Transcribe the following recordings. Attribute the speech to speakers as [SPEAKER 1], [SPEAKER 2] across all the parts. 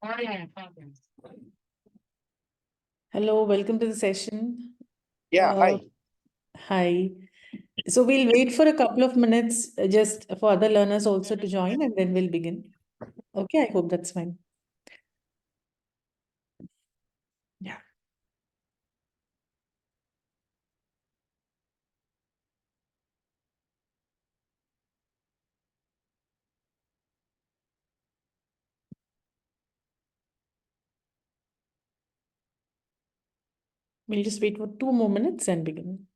[SPEAKER 1] Hello, welcome to the session.
[SPEAKER 2] Yeah, hi.
[SPEAKER 1] Hi. So we'll wait for a couple of minutes just for other learners also to join and then we'll begin. Okay, I hope that's fine. Yeah. We'll just wait for 2 more minutes and begin.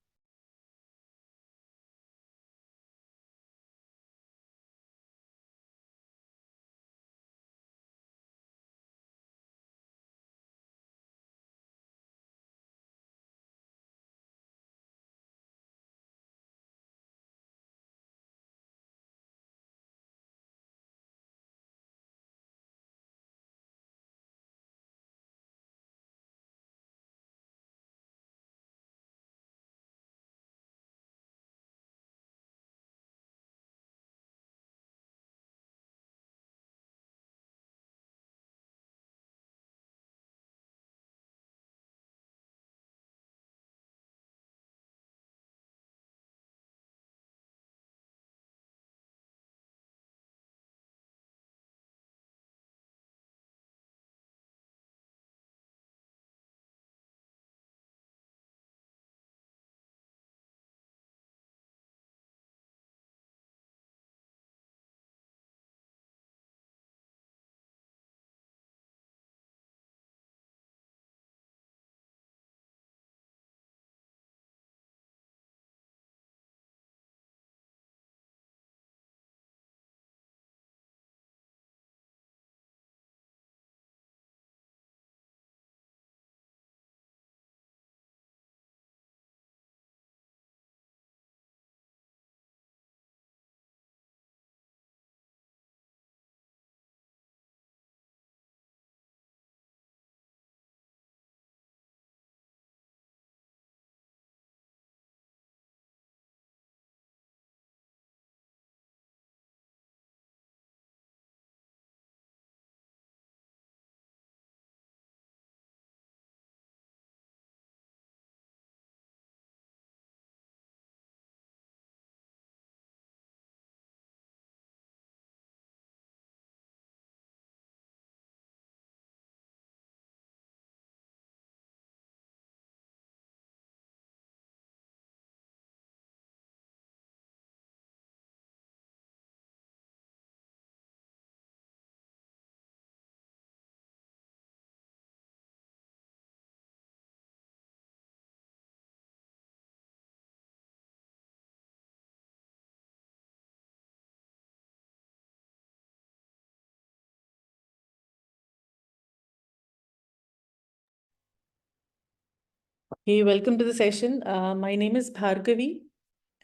[SPEAKER 1] Hey, welcome to the session. My name is Bhargavi,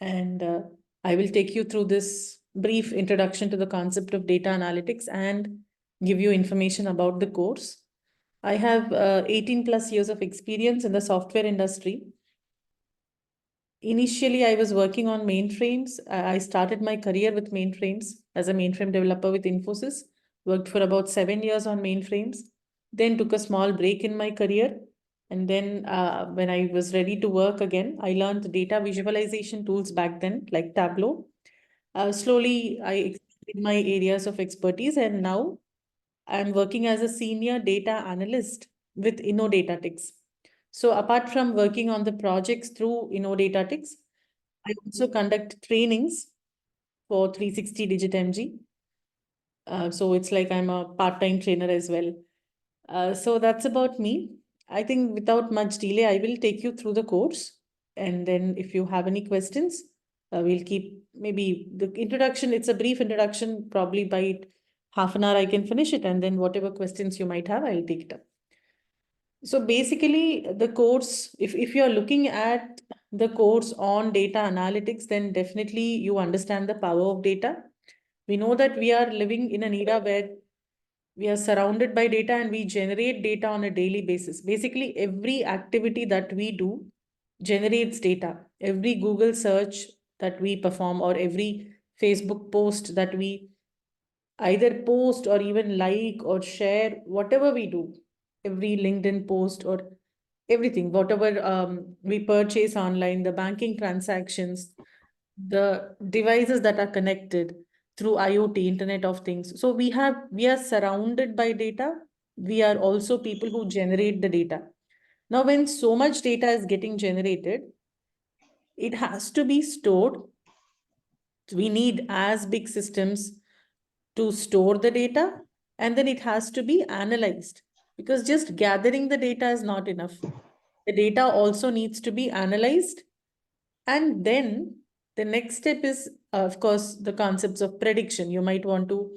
[SPEAKER 1] and I will take you through this brief introduction to the concept of data analytics and give you information about the course. I have 18 plus years of experience in the software industry. Initially, I was working on mainframes. I started my career with mainframes as a mainframe developer with Infosys, worked for about 7 years on mainframes, then took a small break in my career. And then when I was ready to work again, I learned data visualization tools back then, like Tableau. Slowly, I expanded my areas of expertise, and now I'm working as a senior data analyst with Innodatatics. So apart from working on the projects through Innodatatics, I also conduct trainings for 360DigiTMG. So it's like I'm a part-time trainer as well. So that's about me. I think without much delay, I will take you through the course. And then if you have any questions, we'll keep maybe the introduction. It's a brief introduction, probably by half an hour I can finish it. And then whatever questions you might have, I'll take it up. So basically, the course, if you're looking at the course on data analytics, then definitely you understand the power of data. We know that we are living in an era where we are surrounded by data and we generate data on a daily basis. Basically, every activity that we do generates data. Every Google search that we perform or every Facebook post that we either post or even like or share whatever we do, every LinkedIn post or everything, whatever we purchase online, the banking transactions, the devices that are connected through IoT, Internet of Things. So we are surrounded by data. We are also people who generate the data. Now, when so much data is getting generated, it has to be stored. We need as big systems to store the data, and then it has to be analyzed, because just gathering the data is not enough. The data also needs to be analyzed, and then the next step is, of course, the concepts of prediction. You might want to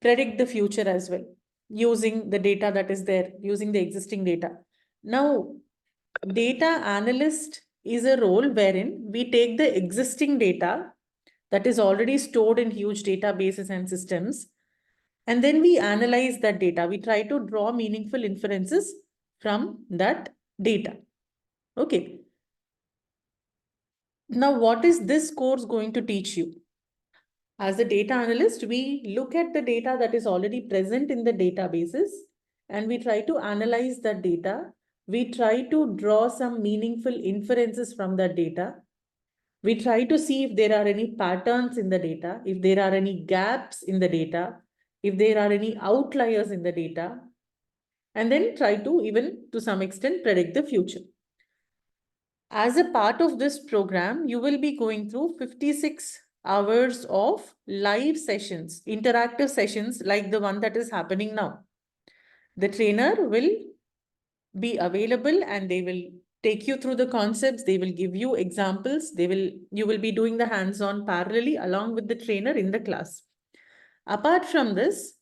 [SPEAKER 1] predict the future as well using the data that is there, using the existing data. Now, data analyst is a role wherein we take the existing data that is already stored in huge databases and systems, and then we analyze that data. We try to draw meaningful inferences from that data. Okay. Now, what is this course going to teach you? As a data analyst, we look at the data that is already present in the databases and we try to analyze that data. We try to draw some meaningful inferences from that data. We try to see if there are any patterns in the data, if there are any gaps in the data, if there are any outliers in the data, and then try to even to some extent predict the future. As a part of this program, you will be going through 56 hours of live sessions, interactive sessions like the one that is happening now. The trainer will be available and they will take you through the concepts. They will give you examples. You will be doing the hands-on parallelly along with the trainer in the class. Apart from this,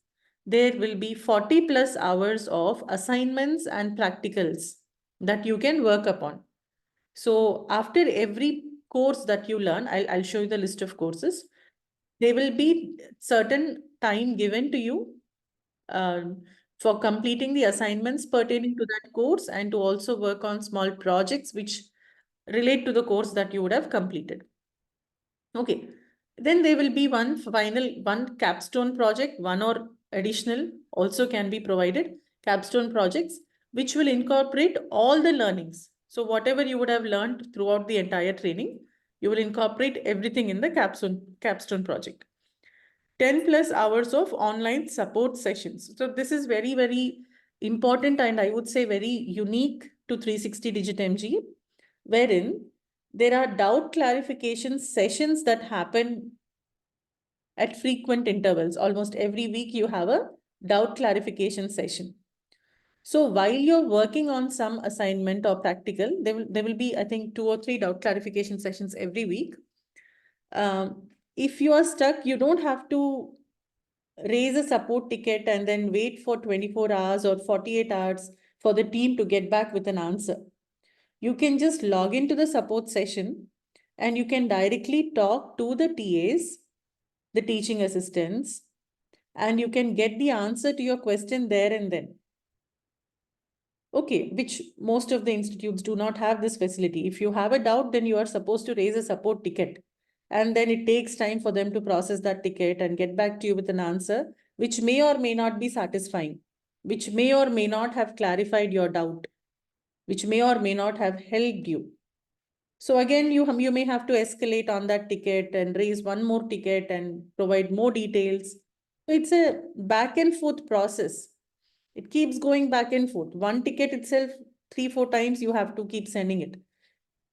[SPEAKER 1] there will be 40 plus hours of assignments and practicals that you can work upon. So after every course that you learn, I'll show you the list of courses. There will be certain time given to you for completing the assignments pertaining to that course and to also work on small projects which relate to the course that you would have completed. Okay. Then there will be one capstone project, one or additional also can be provided, capstone projects, which will incorporate all the learnings. So whatever you would have learned throughout the entire training, you will incorporate everything in the capstone project. 10 plus hours of online support sessions. So this is very, very important and I would say very unique to 360 DigiTMG, wherein there are doubt clarification sessions that happen at frequent intervals. Almost every week you have a doubt clarification session. So while you're working on some assignment or practical, there will be, I think, 2 or 3 doubt clarification sessions every week. If you are stuck, you don't have to raise a support ticket and then wait for 24 hours or 48 hours for the team to get back with an answer. You can just log into the support session and you can directly talk to the TAs, the teaching assistants, and you can get the answer to your question there and then. Okay, which most of the institutes do not have this facility. If you have a doubt, then you are supposed to raise a support ticket. And then it takes time for them to process that ticket and get back to you with an answer, which may or may not be satisfying, which may or may not have clarified your doubt, which may or may not have helped you. So again, you may have to escalate on that ticket and raise one more ticket and provide more details. So it's a back and forth process. It keeps going back and forth. One ticket itself, 3-4 times you have to keep sending it.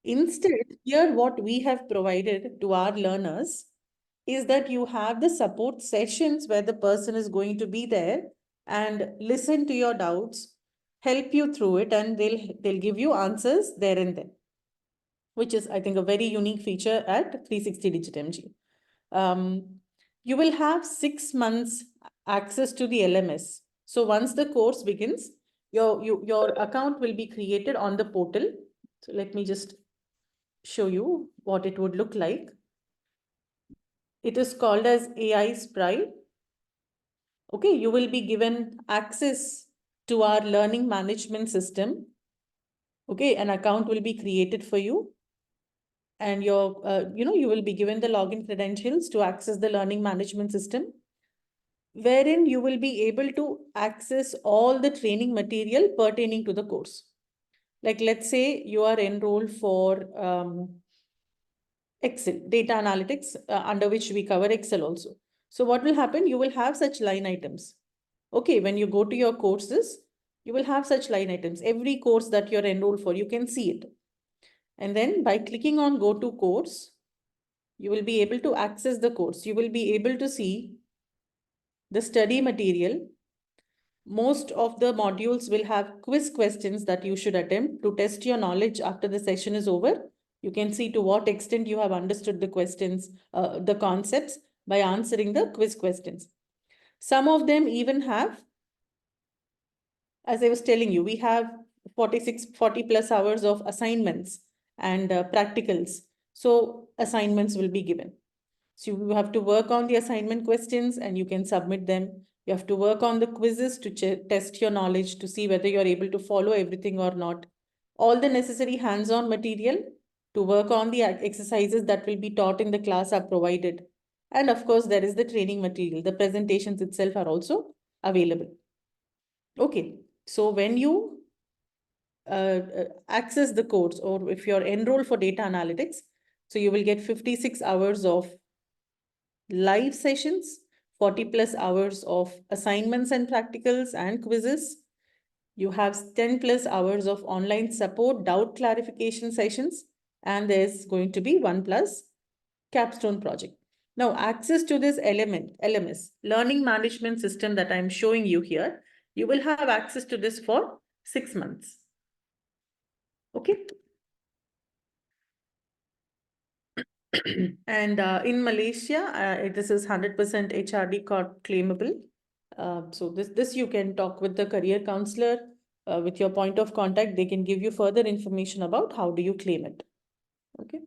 [SPEAKER 1] Instead, here what we have provided to our learners is that you have the support sessions where the person is going to be there and listen to your doubts, help you through it, and they'll give you answers there and then, which is, I think, a very unique feature at 360 DigiTMG. You will have 6 months access to the LMS. So once the course begins, your account will be created on the portal. So let me just show you what it would look like. It is called as AI Sprite. Okay, you will be given access to our learning management system. Okay, an account will be created for you. And you will be given the login credentials to access the learning management system. wherein you will be able to access all the training material pertaining to the course. Like, let's say you are enrolled for Excel, data analytics, under which we cover Excel also. So what will happen? You will have such line items. Okay, when you go to your courses, you will have such line items. Every course that you're enrolled for, you can see it. And then by clicking on go to course, you will be able to access the course. You will be able to see the study material. Most of the modules will have quiz questions that you should attempt to test your knowledge after the session is over. You can see to what extent you have understood the questions, the concepts by answering the quiz questions. Some of them even have, as I was telling you, we have 40 plus hours of assignments and practicals. So assignments will be given. So you have to work on the assignment questions and you can submit them. You have to work on the quizzes to test your knowledge to see whether you're able to follow everything or not. All the necessary hands-on material to work on the exercises that will be taught in the class are provided. And of course, there is the training material. The presentations itself are also available. Okay, so when you access the course, or if you're enrolled for data analytics, so you will get 56 hours of live sessions, 40 plus hours of assignments and practicals and quizzes. You have 10 plus hours of online support, doubt clarification sessions, and there's going to be 1+ capstone project. Now, access to this LMS, learning management system that I'm showing you here, you will have access to this for 6 months. Okay. And in Malaysia, this is 100% HRD claimable. So this you can talk with the career counselor, with your point of contact. They can give you further information about how do you claim it. Okay.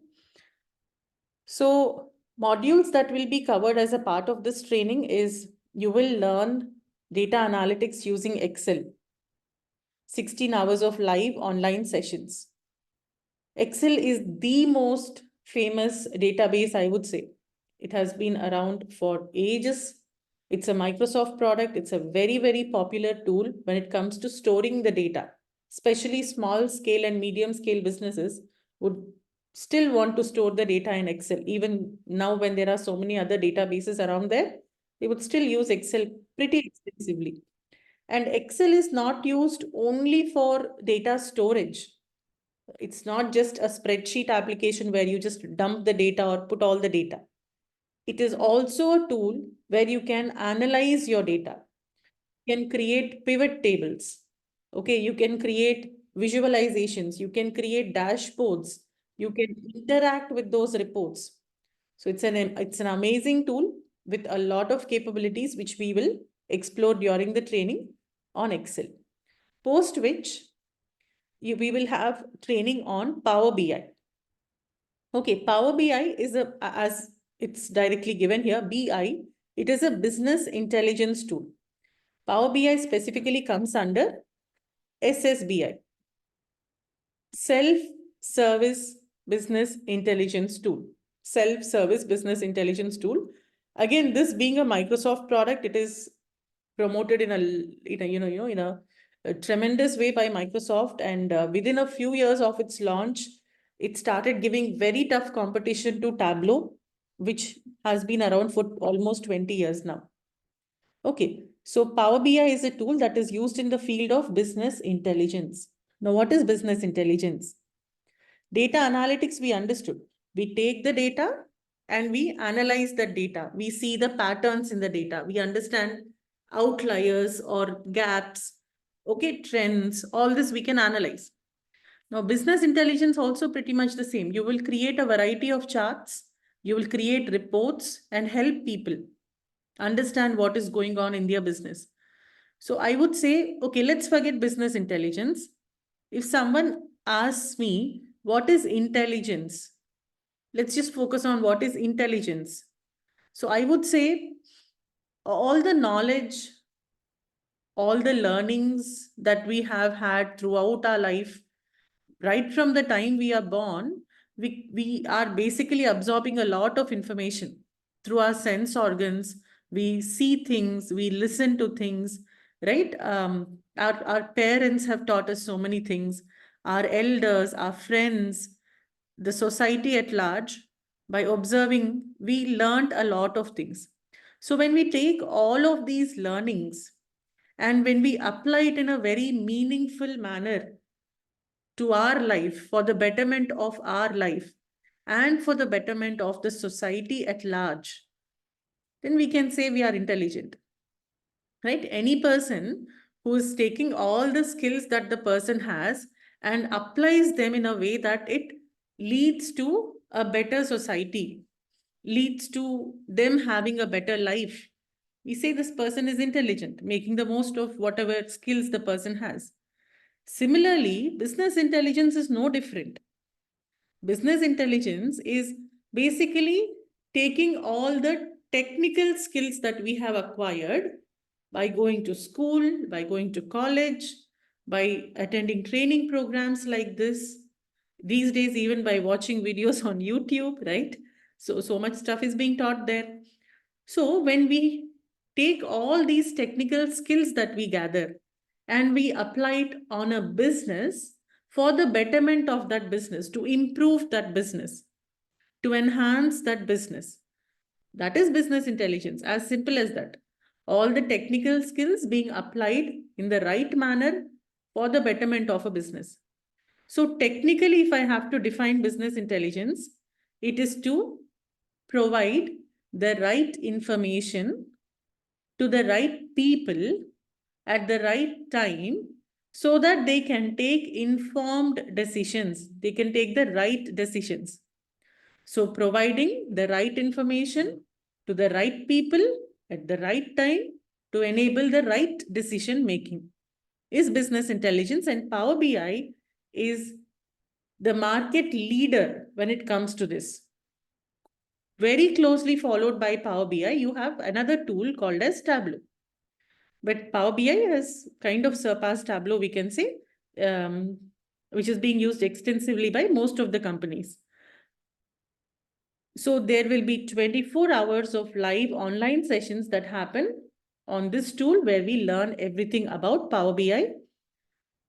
[SPEAKER 1] So modules that will be covered as a part of this training is you will learn data analytics using Excel. 16 hours of live online sessions. Excel is the most famous database, I would say. It has been around for ages. It's a Microsoft product. It's a very, very popular tool when it comes to storing the data. Especially small scale and medium scale businesses would still want to store the data in Excel. Even now, when there are so many other databases around there, they would still use Excel pretty extensively. And Excel is not used only for data storage. It's not just a spreadsheet application where you just dump the data or put all the data. It is also a tool where you can analyze your data. You can create pivot tables. Okay, you can create visualizations. You can create dashboards. You can interact with those reports. So it's an amazing tool with a lot of capabilities which we will explore during the training on Excel. Post which we will have training on Power BI. Okay, Power BI is as it's directly given here, BI, it is a business intelligence tool. Power BI specifically comes under SSBI, Self-Service Business Intelligence Tool. Self-Service Business Intelligence Tool. Again, this being a Microsoft product, it is promoted in a tremendous way by Microsoft, and within a few years of its launch, it started giving very tough competition to Tableau, which has been around for almost 20 years now. Okay, so Power BI is a tool that is used in the field of business intelligence. Now, what is business intelligence? Data analytics, we understood. We take the data and we analyze the data. We see the patterns in the data. We understand outliers or gaps, okay, trends, all this we can analyze. Now, business intelligence also pretty much the same. You will create a variety of charts. You will create reports and help people understand what is going on in their business. So I would say, okay, let's forget business intelligence. If someone asks me, what is intelligence? Let's just focus on what is intelligence. So I would say all the knowledge, all the learnings that we have had throughout our life, right from the time we are born, we are basically absorbing a lot of information through our sense organs, We see things, we listen to things, right? Our parents have taught us so many things, our elders, our friends, the society at large. By observing, we learned a lot of things. So when we take all of these learnings and when we apply it in a very meaningful manner to our life, for the betterment of our life and for the betterment of the society at large, then we can say we are intelligent, right? Any person who is taking all the skills that the person has and applies them in a way that it leads to a better society, leads to them having a better life, we say this person is intelligent, making the most of whatever skills the person has. Similarly, business intelligence is no different. Business intelligence is basically taking all the technical skills that we have acquired by going to school, by going to college, by attending training programs like this. These days, even by watching videos on YouTube, right? So much stuff is being taught there. So when we take all these technical skills that we gather and we apply it on a business for the betterment of that business, to improve that business, to enhance that business, that is business intelligence, as simple as that. All the technical skills being applied in the right manner for the betterment of a business. So technically, if I have to define business intelligence, it is to provide the right information to the right people at the right time so that they can take informed decisions. They can take the right decisions. So providing the right information to the right people at the right time to enable the right decision making is business intelligence, and Power BI is the market leader when it comes to this. Very closely followed by Power BI, you have another tool called as Tableau. But Power BI has kind of surpassed Tableau, we can say, which is being used extensively by most of the companies. So there will be 24 hours of live online sessions that happen on this tool where we learn everything about Power BI.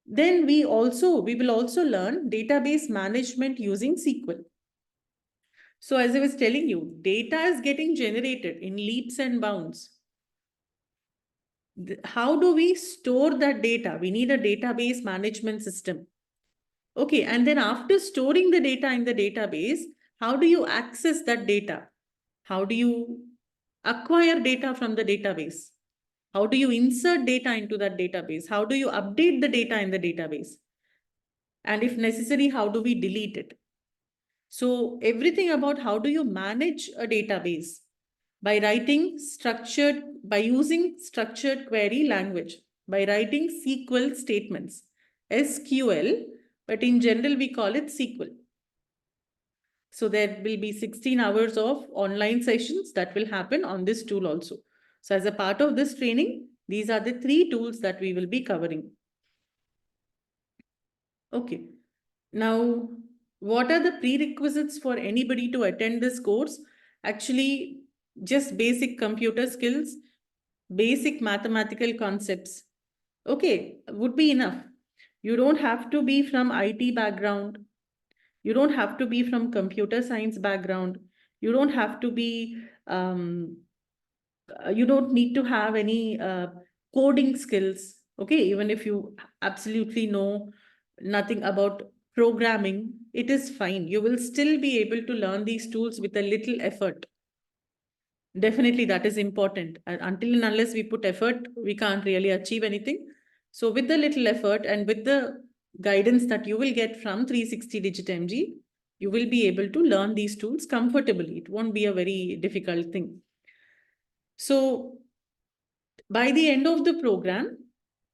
[SPEAKER 1] Then we will also learn database management using SQL. So as I was telling you, data is getting generated in leaps and bounds. How do we store that data? We need a database management system. Okay, and then after storing the data in the database, how do you access that data? How do you acquire data from the database? How do you insert data into that database? How do you update the data in the database? And if necessary, how do we delete it? So everything about how do you manage a database by using structured query language, by writing SQL statements, SQL, but in general we call it SQL. So there will be 16 hours of online sessions that will happen on this tool also. So as a part of this training, these are the 3 tools that we will be covering. Okay. Now, what are the prerequisites for anybody to attend this course? Actually, just basic computer skills, basic mathematical concepts. Okay, would be enough. You don't have to be from IT background. You don't have to be from computer science background. You don't have to be, you don't need to have any coding skills. Okay, even if you absolutely know nothing about programming, it is fine. You will still be able to learn these tools with a little effort. Definitely, that is important. Until and unless we put effort, we can't really achieve anything. So with the little effort and with the guidance that you will get from 360DigiTMG, you will be able to learn these tools comfortably. It won't be a very difficult thing. So by the end of the program,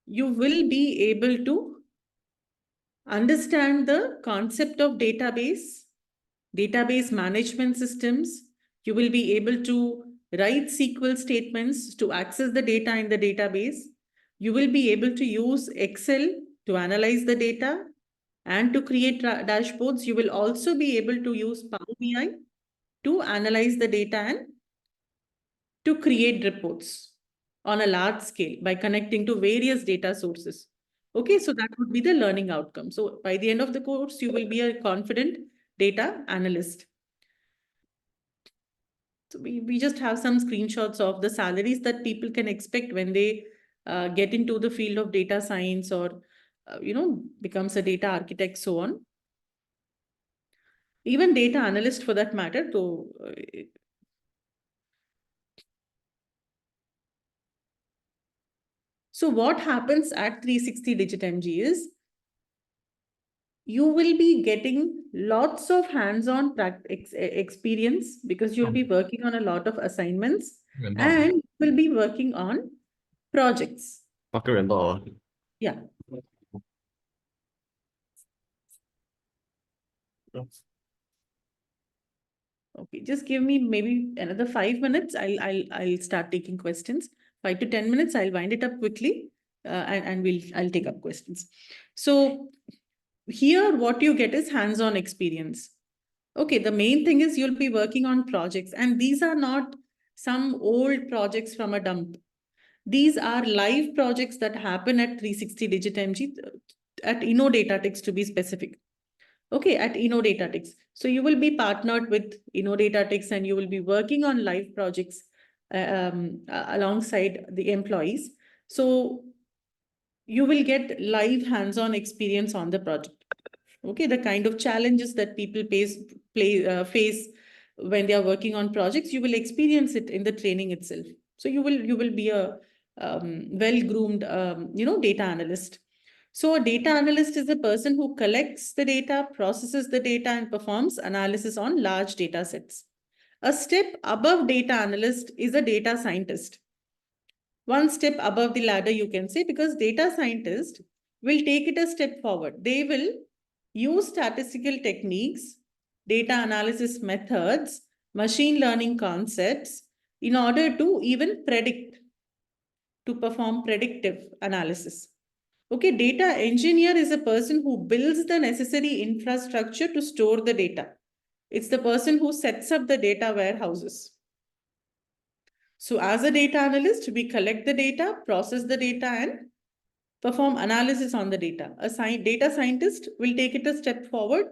[SPEAKER 1] you will be able to understand the concept of database management systems. You will be able to write SQL statements to access the data in the database. You will be able to use Excel to analyze the data and to create dashboards. You will also be able to use Power BI to analyze the data and to create reports on a large scale by connecting to various data sources. Okay, so that would be the learning outcome. So by the end of the course, you will be a confident data analyst. So we just have some screenshots of the salaries that people can expect when they get into the field of data science or, becomes a data architect, so on. Even data analyst for that matter, though. So what happens at 360DigiTMG is you will be getting lots of hands-on experience because you'll be working on a lot of assignments and will be working on projects. Yeah. Okay, just give me maybe another 5 minutes. I'll start taking questions. 5 to 10 minutes. I'll wind it up quickly, and I'll take up questions. So here, what you get is hands-on experience. Okay, the main thing is you'll be working on projects, and these are not some old projects from a dump. These are live projects that happen at 360DigiTMG, at Innodatatics to be specific. Okay, at Innodatatics. So you will be partnered with Innodatatics and you will be working on live projects alongside the employees. So you will get live hands-on experience on the project. Okay, the kind of challenges that people face when they are working on projects, you will experience it in the training itself. So you will be a well-groomed data analyst. So a data analyst is a person who collects the data, processes the data, and performs analysis on large data sets. A step above data analyst is a data scientist. One step above the ladder, you can say, because data scientist will take it a step forward. They will use statistical techniques, data analysis methods, machine learning concepts in order to even predict, to perform predictive analysis. Okay, data engineer is a person who builds the necessary infrastructure to store the data. It's the person who sets up the data warehouses. So as a data analyst, we collect the data, process the data, and perform analysis on the data. A data scientist will take it a step forward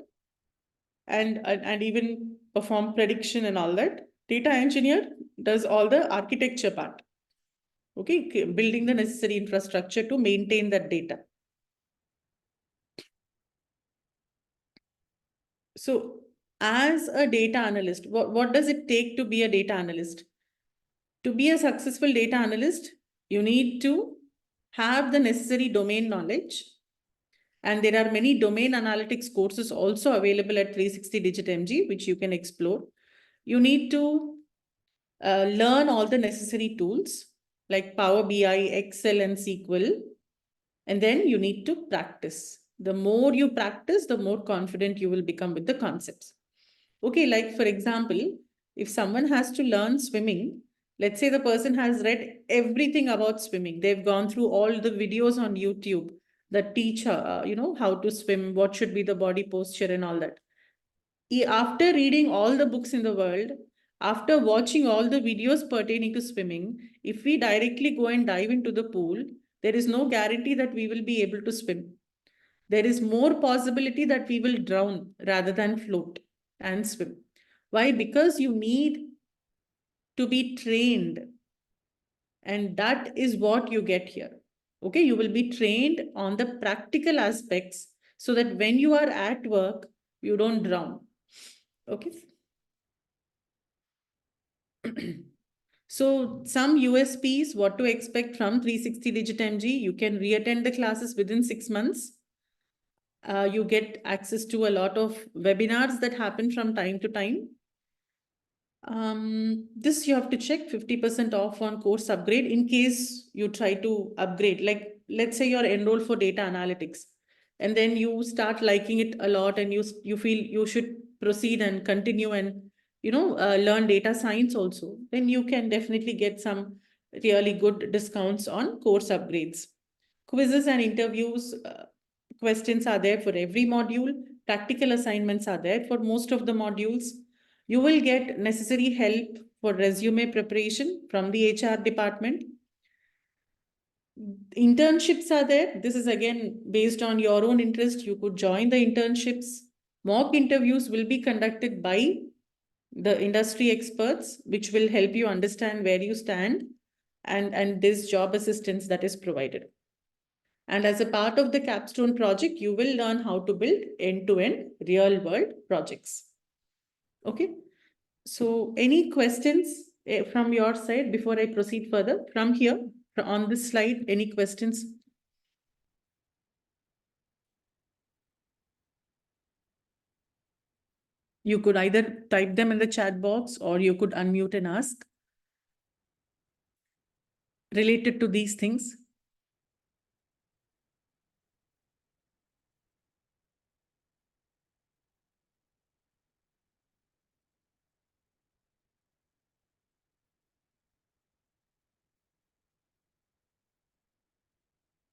[SPEAKER 1] and even perform prediction and all that. Data engineer does all the architecture part. Okay, building the necessary infrastructure to maintain that data. So as a data analyst, what does it take to be a data analyst? To be a successful data analyst, you need to have the necessary domain knowledge. And there are many domain analytics courses also available at 360DigiTMG, which you can explore. You need to learn all the necessary tools like Power BI, Excel, and SQL. And then you need to practice. The more you practice, the more confident you will become with the concepts. Okay, like for example, if someone has to learn swimming, let's say the person has read everything about swimming. They've gone through all the videos on YouTube that teach how to swim, what should be the body posture and all that. After reading all the books in the world, after watching all the videos pertaining to swimming, if we directly go and dive into the pool, there is no guarantee that we will be able to swim. There is more possibility that we will drown rather than float and swim. Why? Because you need to be trained. And that is what you get here. Okay, you will be trained on the practical aspects so that when you are at work, you don't drown. Okay. So some USPs, what to expect from 360DigiTMG, you can re-attend the classes within 6 months. You get access to a lot of webinars that happen from time to time. This you have to check 50% off on course upgrade in case you try to upgrade. Like, let's say you're enrolled for data analytics and then you start liking it a lot and you feel you should proceed and continue and learn data science also, then you can definitely get some really good discounts on course upgrades. Quizzes and interviews, questions are there for every module. Practical assignments are there for most of the modules. You will get necessary help for resume preparation from the HR department. Internships are there. This is again based on your own interest. You could join the internships. Mock interviews will be conducted by the industry experts, which will help you understand where you stand, and this job assistance that is provided. And as a part of the capstone project, you will learn how to build end-to-end real-world projects. Okay. So any questions from your side before I proceed further? From here, on this slide, any questions? You could either type them in the chat box or you could unmute and ask related to these things.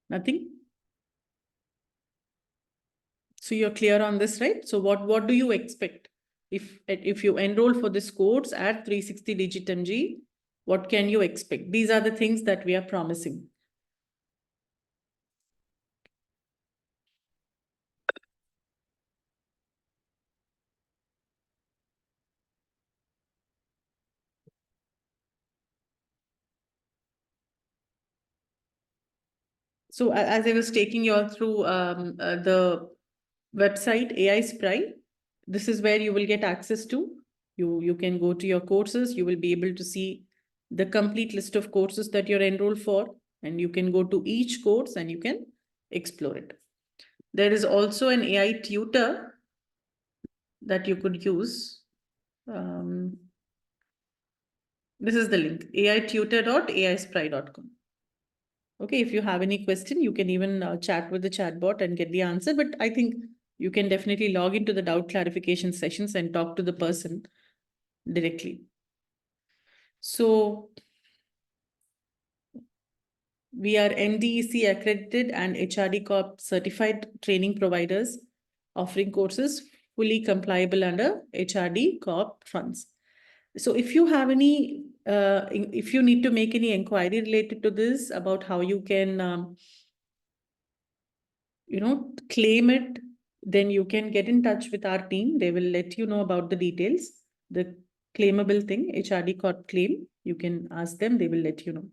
[SPEAKER 1] Nothing? So you're clear on this, right? So what do you expect? If you enroll for this course at 360DigiTMG, what can you expect? These are the things that we are promising. So as I was taking you all through the website AI Spry, this is where you will get access to. You can go to your courses. You will be able to see the complete list of courses that you're enrolled for, and you can go to each course and you can explore it. There is also an AI tutor that you could use. This is the link, aitutor.aispry.com. Okay, if you have any question, you can even chat with the chatbot and get the answer. But I think you can definitely log into the doubt clarification sessions and talk to the person directly. So we are MDEC accredited and HRD Corp certified training providers offering courses fully compliable under HRD Corp funds. So if you have any, if you need to make any inquiry related to this about how you can, claim it, then you can get in touch with our team. They will let you know about the details. The claimable thing, HRD Corp claim, you can ask them, they will let you know.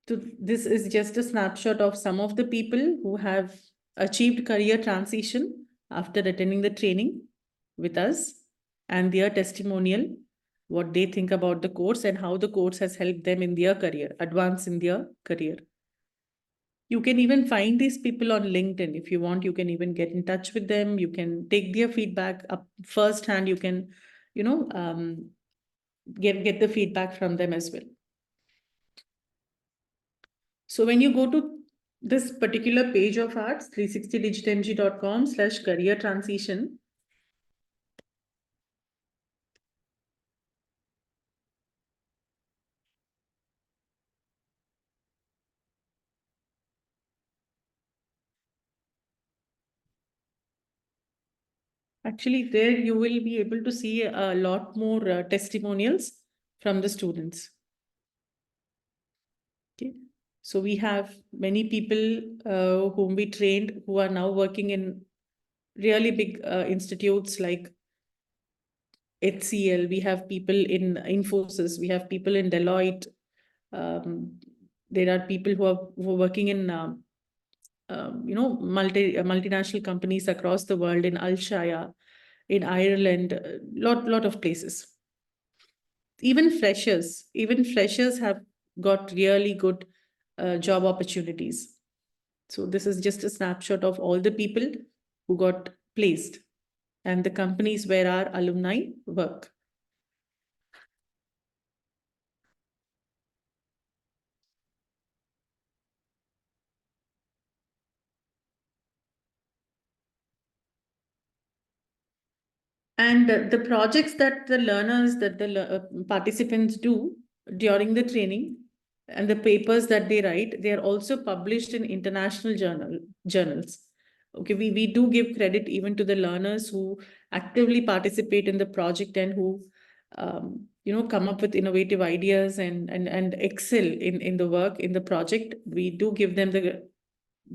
[SPEAKER 1] So this is just a snapshot of some of the people who have achieved career transition after attending the training with us, and their testimonial, what they think about the course and how the course has helped them in their career, advance in their career. You can even find these people on LinkedIn. If you want, you can even get in touch with them. You can take their feedback up firsthand. You can, get the feedback from them as well. So when you go to this particular page of ours, 360digitmg.com/career transition, actually there you will be able to see a lot more testimonials from the students. Okay. So we have many people whom we trained who are now working in really big institutes like HCL. We have people in Infosys. We have people in Deloitte. There are people who are working in multinational companies across the world, in Alshaya, in Ireland, lot of places. Even freshers have got really good job opportunities. So this is just a snapshot of all the people who got placed and the companies where our alumni work. And the projects that the learners, that the participants do during the training, and the papers that they write, they are also published in international journals. Okay, we do give credit even to the learners who actively participate in the project and who come up with innovative ideas and excel in the work, in the project. We do give them the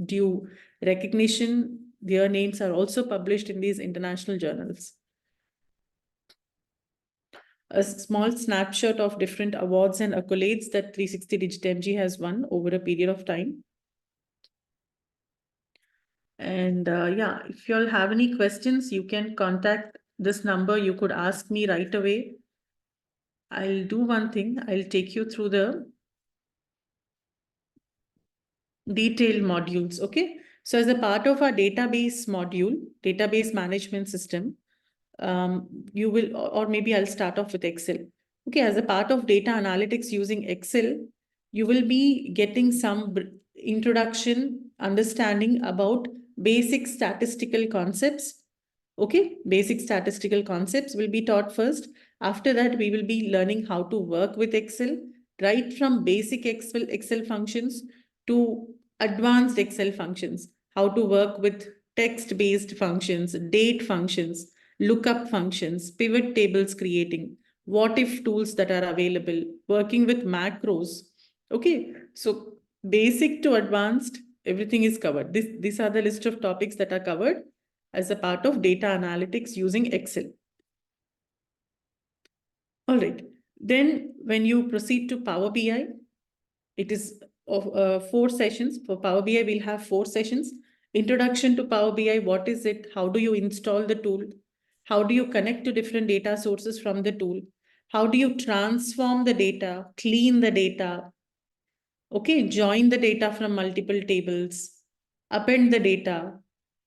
[SPEAKER 1] due recognition. Their names are also published in these international journals. A small snapshot of different awards and accolades that 360DigiTMG has won over a period of time. And yeah, if you all have any questions, you can contact this number. You could ask me right away. I'll do one thing. I'll take you through the detailed modules. Okay. So as a part of our database module, database management system, you will, or maybe I'll start off with Excel. Okay. As a part of data analytics using Excel, you will be getting some introduction, understanding about basic statistical concepts. Okay. Basic statistical concepts will be taught first. After that, we will be learning how to work with Excel, right from basic Excel functions to advanced Excel functions, how to work with text-based functions, date functions, lookup functions, pivot tables creating, what if tools that are available, working with macros. Okay, so basic to advanced, everything is covered. These are the list of topics that are covered as a part of data analytics using Excel. All right, then when you proceed to Power BI, it is of 4 sessions. For Power BI, we'll have 4 sessions. Introduction to Power BI, what is it? How do you install the tool? How do you connect to different data sources from the tool? How do you transform the data, clean the data? Okay, join the data from multiple tables, append the data,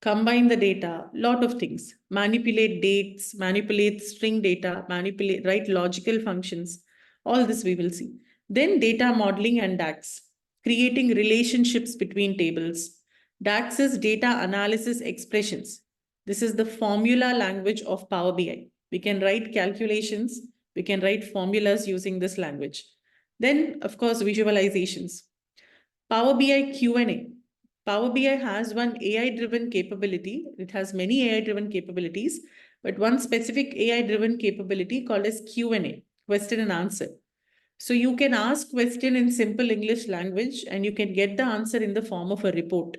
[SPEAKER 1] combine the data, lot of things. Manipulate dates, manipulate string data, manipulate, write logical functions. All this we will see. Then data modeling and DAX, creating relationships between tables. DAX is data analysis expressions. This is the formula language of Power BI. We can write calculations, we can write formulas using this language. Then, of course, visualizations. Power BI Q&A. Power BI has one AI-driven capability. It has many AI-driven capabilities, but one specific AI-driven capability called as Q&A, question and answer. So you can ask question in simple English language and you can get the answer in the form of a report.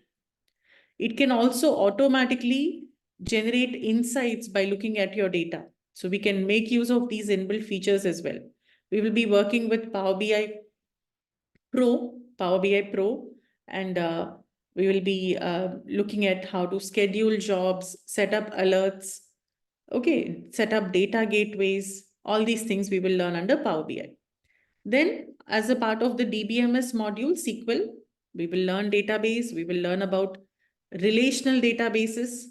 [SPEAKER 1] It can also automatically generate insights by looking at your data. So we can make use of these inbuilt features as well. We will be working with Power BI Pro, and we will be looking at how to schedule jobs, set up alerts, okay, set up data gateways, all these things we will learn under Power BI. Then as a part of the DBMS module, SQL, we will learn database, we will learn about relational databases,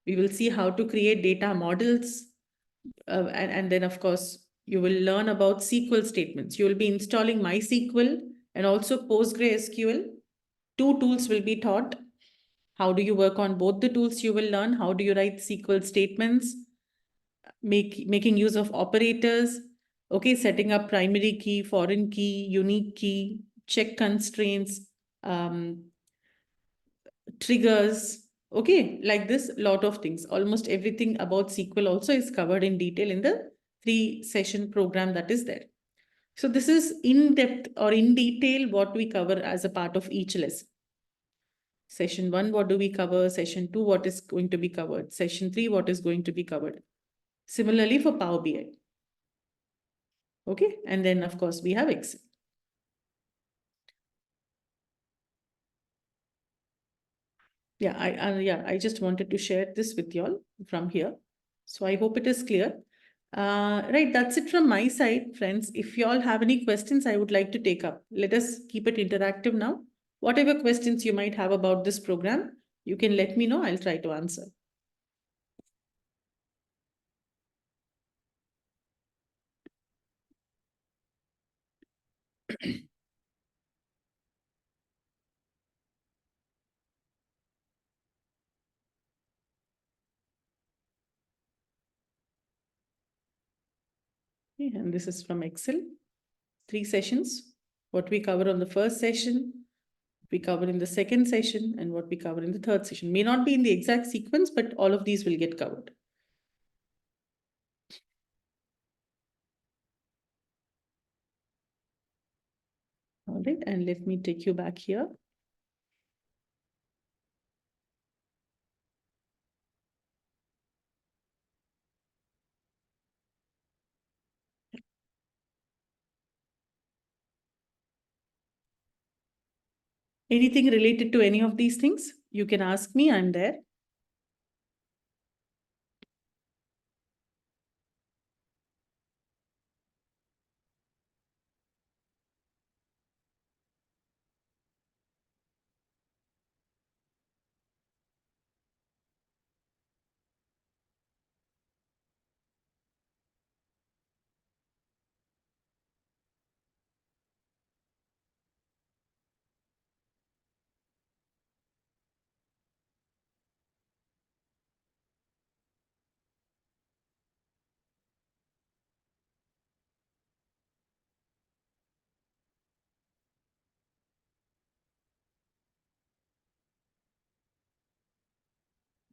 [SPEAKER 1] we will see how to create data models, and then of course, you will learn about SQL statements. You will be installing MySQL and also PostgreSQL. 2 tools will be taught. How do you work on both the tools you will learn? How do you write SQL statements? Making use of operators. Okay, setting up primary key, foreign key, unique key, check constraints, triggers. Okay, like this, lot of things. Almost everything about SQL also is covered in detail in the 3-session program that is there. So this is in depth or in detail what we cover as a part of each lesson. Session 1, what do we cover? Session 2, what is going to be covered? Session 3, what is going to be covered? Similarly for Power BI. Okay, and then of course we have Excel. Yeah, I just wanted to share this with you all from here. So I hope it is clear. Right, that's it from my side, friends. If you all have any questions, I would like to take up. Let us keep it interactive now. Whatever questions you might have about this program, you can let me know. I'll try to answer. Okay, and this is from Excel. 3 sessions. What we cover on the first session, we cover in the second session, and what we cover in the third session. May not be in the exact sequence, but all of these will get covered. All right, and let me take you back here. Anything related to any of these things, you can ask me, I'm there.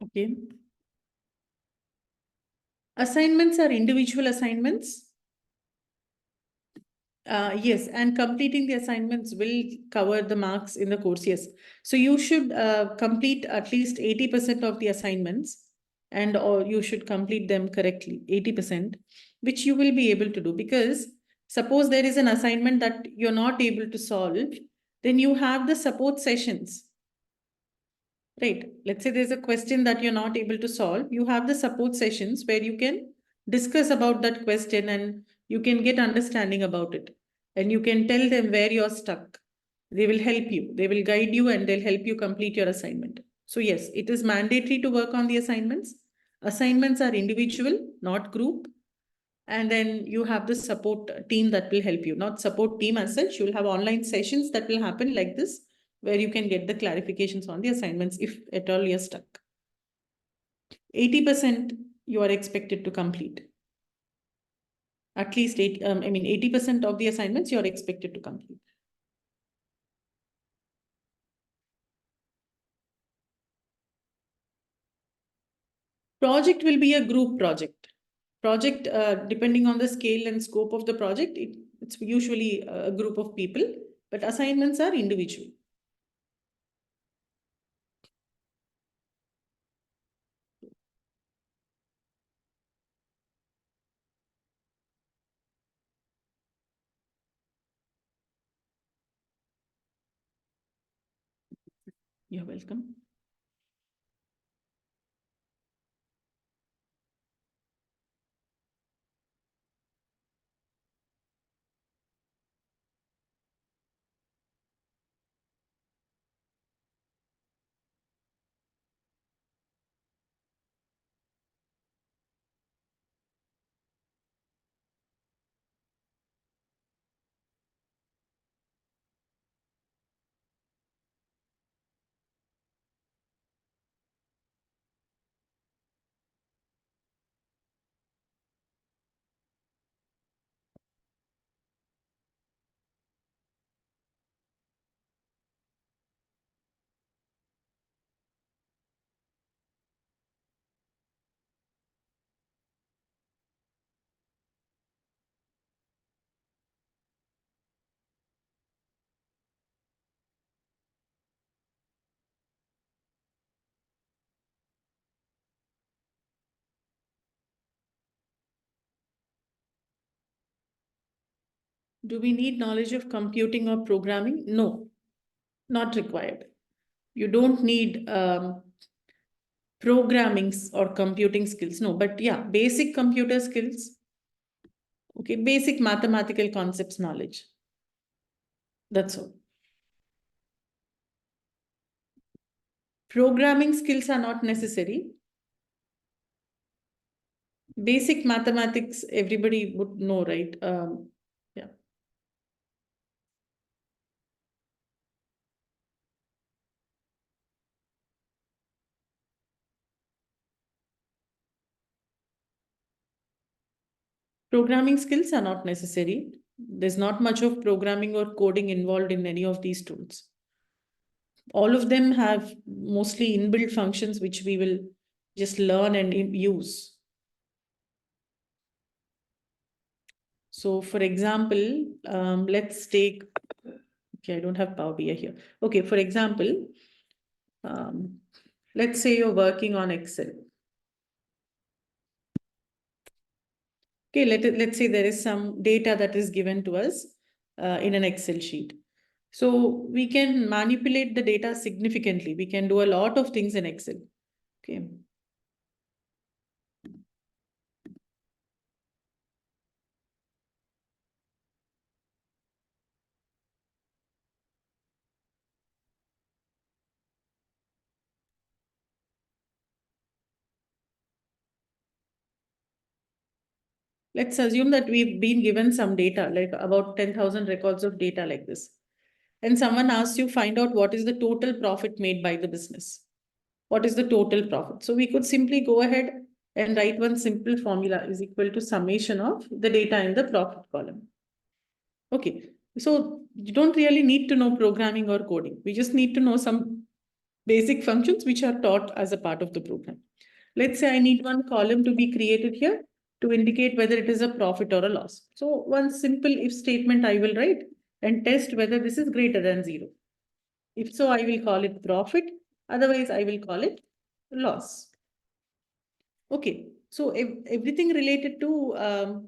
[SPEAKER 1] Okay. Assignments are individual assignments. Yes, and completing the assignments will cover the marks in the course. Yes. So you should complete at least 80% of the assignments, and or you should complete them correctly, 80%, which you will be able to do, because suppose there is an assignment that you're not able to solve, then you have the support sessions. Right. Let's say there's a question that you're not able to solve. You have the support sessions where you can discuss about that question and you can get understanding about it. And you can tell them where you're stuck. They will help you. They will guide you and they'll help you complete your assignment. So yes, it is mandatory to work on the assignments. Assignments are individual, not group. And then you have the support team that will help you. Not support team as such. You'll have online sessions that will happen like this, where you can get the clarifications on the assignments if at all you're stuck. 80% you are expected to complete. At least 80% of the assignments you're expected to complete. Project will be a group project. Project, depending on the scale and scope of the project, it's usually a group of people, but assignments are individual. You're welcome. Do we need knowledge of computing or programming? No, not required. You don't need programming or computing skills. No, but yeah, basic computer skills. Okay, basic mathematical concepts knowledge. That's all. Programming skills are not necessary. Basic mathematics, everybody would know, right? Yeah. Programming skills are not necessary. There's not much of programming or coding involved in any of these tools. All of them have mostly inbuilt functions which we will just learn and use. So for example, let's take Okay, I don't have Power BI here. Okay, for example, let's say you're working on Excel. Okay, let's say there is some data that is given to us in an Excel sheet. So we can manipulate the data significantly. We can do a lot of things in Excel. Okay. Let's assume that we've been given some data, like about 10,000 records of data like this. And someone asks you, find out what is the total profit made by the business. What is the total profit? So we could simply go ahead and write one simple formula is equal to summation of the data in the profit column. Okay, so you don't really need to know programming or coding. We just need to know some basic functions which are taught as a part of the program. Let's say I need one column to be created here to indicate whether it is a profit or a loss. So one simple if statement I will write and test whether this is greater than 0. If so, I will call it profit. Otherwise, I will call it loss. Okay, so everything related to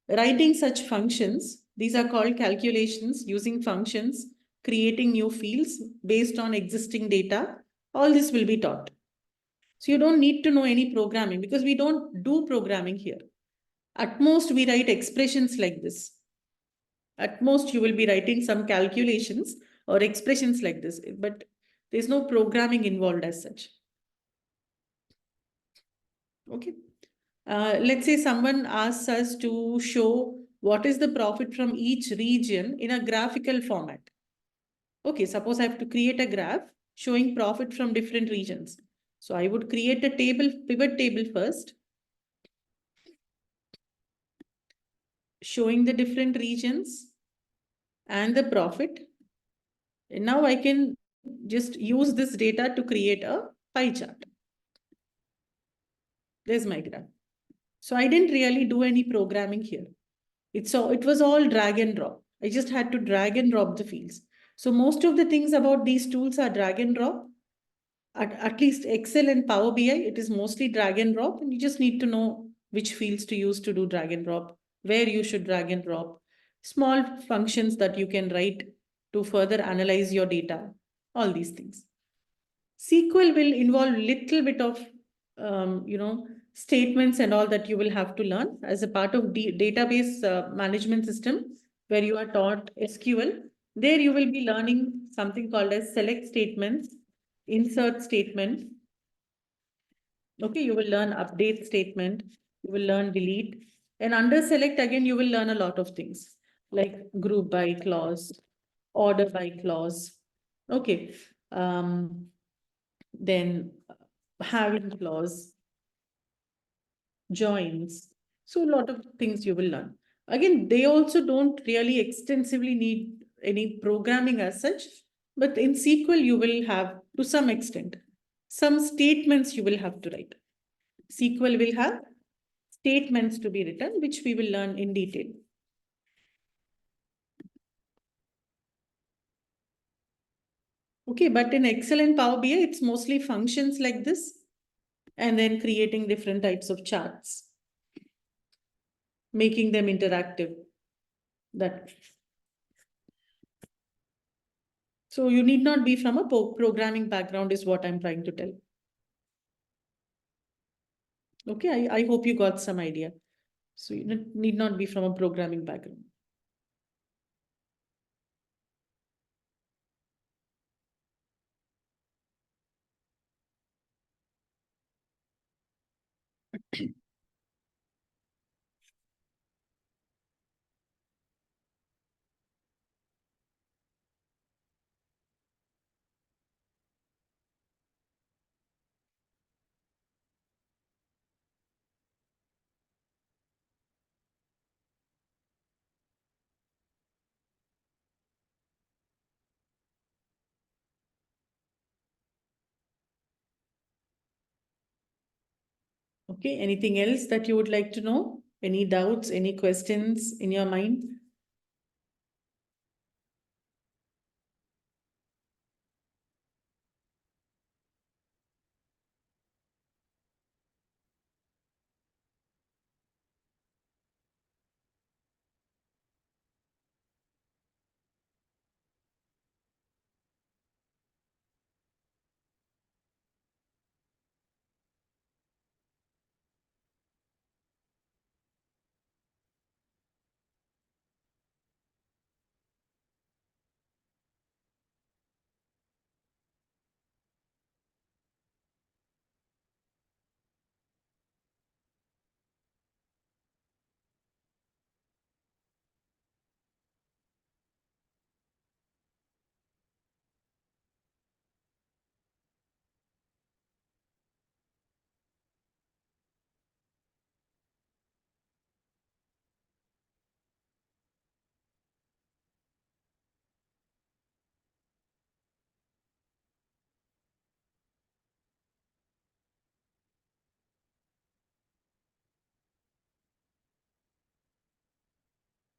[SPEAKER 1] writing such functions, these are called calculations using functions, creating new fields based on existing data. All this will be taught. So you don't need to know any programming because we don't do programming here. At most, we write expressions like this. At most, you will be writing some calculations or expressions like this, but there's no programming involved as such. Okay. Let's say someone asks us to show what is the profit from each region in a graphical format. Okay, suppose I have to create a graph showing profit from different regions. So I would create a table, pivot table first, showing the different regions and the profit. And now I can just use this data to create a pie chart. There's my graph. So I didn't really do any programming here. It was all drag and drop. I just had to drag and drop the fields. So most of the things about these tools are drag and drop. At least Excel and Power BI, it is mostly drag and drop, and you just need to know which fields to use to do drag and drop, where you should drag and drop, small functions that you can write to further analyze your data, all these things. SQL will involve little bit of, statements and all that you will have to learn as a part of database management system where you are taught SQL. There you will be learning something called as select statements, insert statement. Okay, you will learn update statement, you will learn delete. And under select again, you will learn a lot of things like group by clause, order by clause. Okay. Then having clause, joins. So a lot of things you will learn. Again, they also don't really extensively need any programming as such, but in SQL you will have to some extent. Some statements you will have to write. SQL will have statements to be written, which we will learn in detail. Okay, but in Excel and Power BI, it's mostly functions like this, and then creating different types of charts, making them interactive. That. So you need not be from a programming background is what I'm trying to tell. Okay, I hope you got some idea. So you need not be from a programming background. Okay, anything else that you would like to know? Any doubts, any questions in your mind?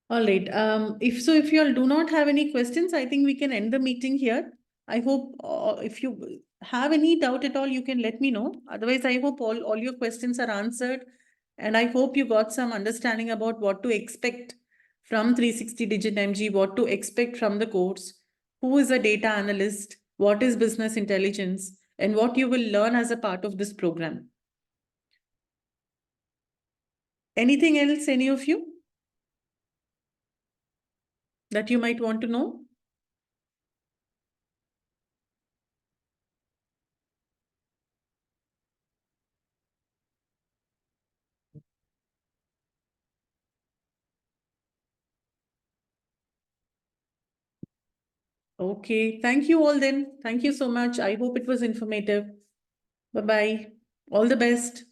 [SPEAKER 1] All right. If you all do not have any questions, I think we can end the meeting here. I hope if you have any doubt at all, you can let me know. Otherwise, I hope all your questions are answered. And I hope you got some understanding about what to expect from 360 Digit MG, what to expect from the course, who is a data analyst, what is business intelligence, and what you will learn as a part of this program. Anything else, any of you, that you might want to know? Okay, thank you all then. Thank you so much. I hope it was informative. Bye bye. All the best.